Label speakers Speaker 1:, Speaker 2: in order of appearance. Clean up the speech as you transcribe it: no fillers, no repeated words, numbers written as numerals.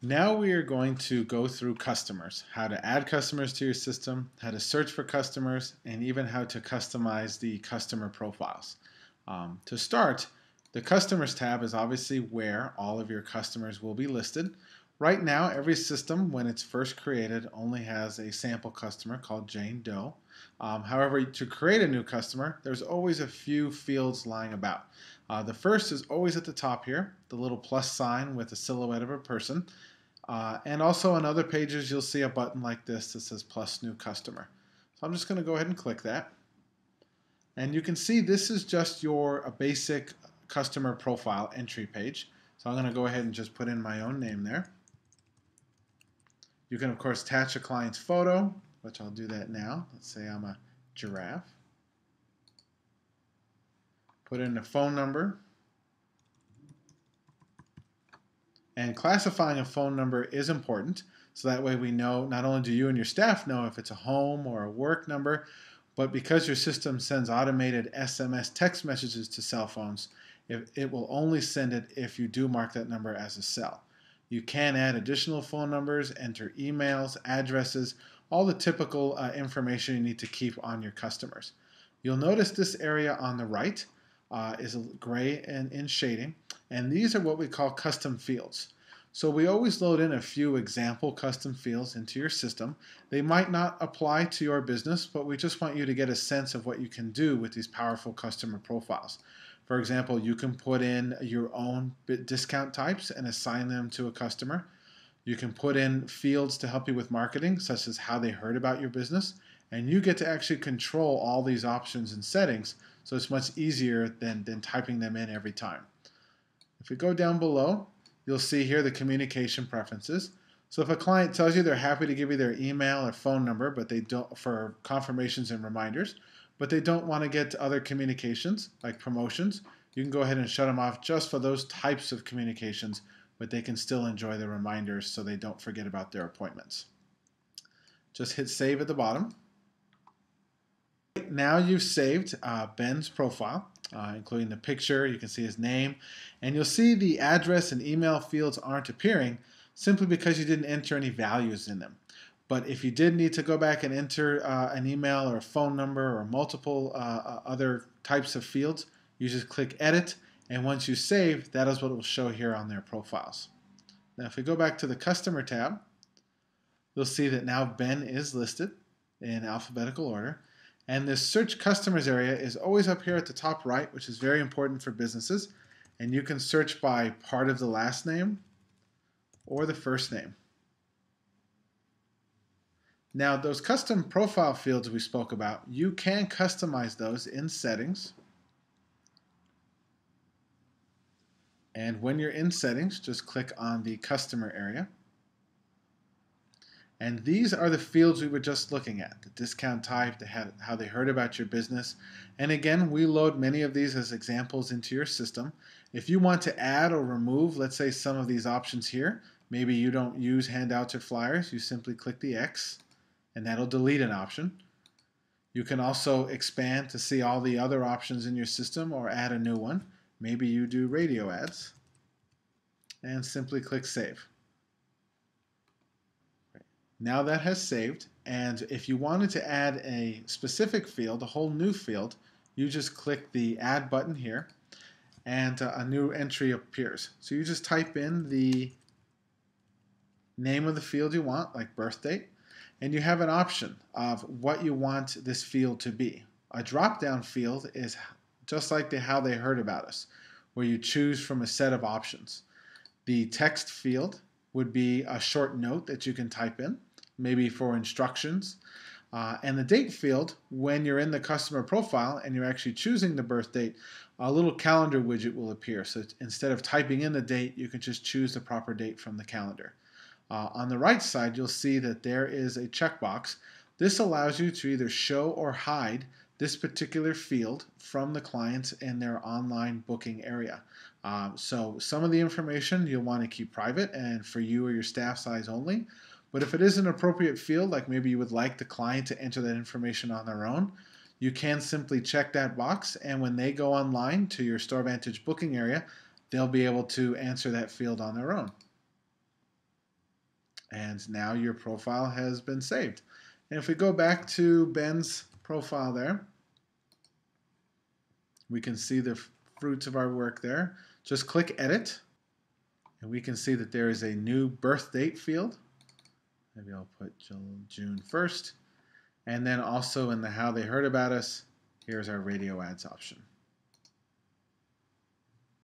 Speaker 1: Now we are going to go through customers, how to add customers to your system, how to search for customers, and even how to customize the customer profiles. To start, the customers tab is obviously where all of your customers will be listed. Right now, every system, when it's first created, only has a sample customer called Jane Doe. However, to create a new customer, there's always a few fields lying about. The first is always at the top here, the little plus sign with a silhouette of a person. And also on other pages, you'll see a button like this that says plus new customer. So I'm just going to go ahead and click that. And you can see this is just your a basic customer profile entry page. So I'm going to go ahead and just put in my own name there. You can, of course, attach a client's photo, which I'll do that now. Let's say I'm a giraffe. Put in a phone number. And classifying a phone number is important, so that way we know, not only do you and your staff know if it's a home or a work number, but because your system sends automated SMS text messages to cell phones, it will only send it if you do mark that number as a cell. You can add additional phone numbers, enter emails, addresses, all the typical information you need to keep on your customers. You'll notice this area on the right is gray and in shading, and these are what we call custom fields. So we always load in a few example custom fields into your system. They might not apply to your business, but we just want you to get a sense of what you can do with these powerful customer profiles. For example, you can put in your own discount types and assign them to a customer. You can put in fields to help you with marketing, such as how they heard about your business, and you get to actually control all these options and settings, so it's much easier than typing them in every time. If we go down below, you'll see here the communication preferences. So if a client tells you they're happy to give you their email or phone number, but they don't for confirmations and reminders, but they don't want to get to other communications like promotions, you can go ahead and shut them off just for those types of communications, but they can still enjoy the reminders so they don't forget about their appointments. Just hit save at the bottom. Now you've saved Ben's profile, including the picture. You can see his name, and you'll see the address and email fields aren't appearing simply because you didn't enter any values in them. But if you did need to go back and enter an email or a phone number or multiple other types of fields, you just click edit, and once you save, that is what it will show here on their profiles. Now if we go back to the customer tab, you'll see that now Ben is listed in alphabetical order. And this search customers area is always up here at the top right, which is very important for businesses. And you can search by part of the last name or the first name. Now, those custom profile fields we spoke about, you can customize those in settings. And when you're in settings, just click on the customer area. And these are the fields we were just looking at, the discount type, how they heard about your business. And again, we load many of these as examples into your system. If you want to add or remove, let's say some of these options here, maybe you don't use handouts or flyers, you simply click the X and that'll delete an option. You can also expand to see all the other options in your system or add a new one. Maybe you do radio ads and simply click save. Now that has saved, and if you wanted to add a specific field, a whole new field, you just click the add button here and a new entry appears. So you just type in the name of the field you want, like birth date, and you have an option of what you want this field to be. A drop-down field is just like how they heard about us, where you choose from a set of options. The text field would be a short note that you can type in, maybe for instructions. And the date field, when you're in the customer profile and you're actually choosing the birth date, a little calendar widget will appear. So instead of typing in the date, you can just choose the proper date from the calendar. On the right side, you'll see that there is a checkbox. This allows you to either show or hide this particular field from the clients in their online booking area. So some of the information you'll want to keep private and for you or your staff size only. But if it is an appropriate field, like maybe you would like the client to enter that information on their own, you can simply check that box, and when they go online to your Store Vantage booking area, they'll be able to answer that field on their own. And now your profile has been saved. And if we go back to Ben's profile there, we can see the fruits of our work there. Just click Edit, and we can see that there is a new birth date field. Maybe I'll put June 1st. And then also in the How They Heard About Us, here's our radio ads option.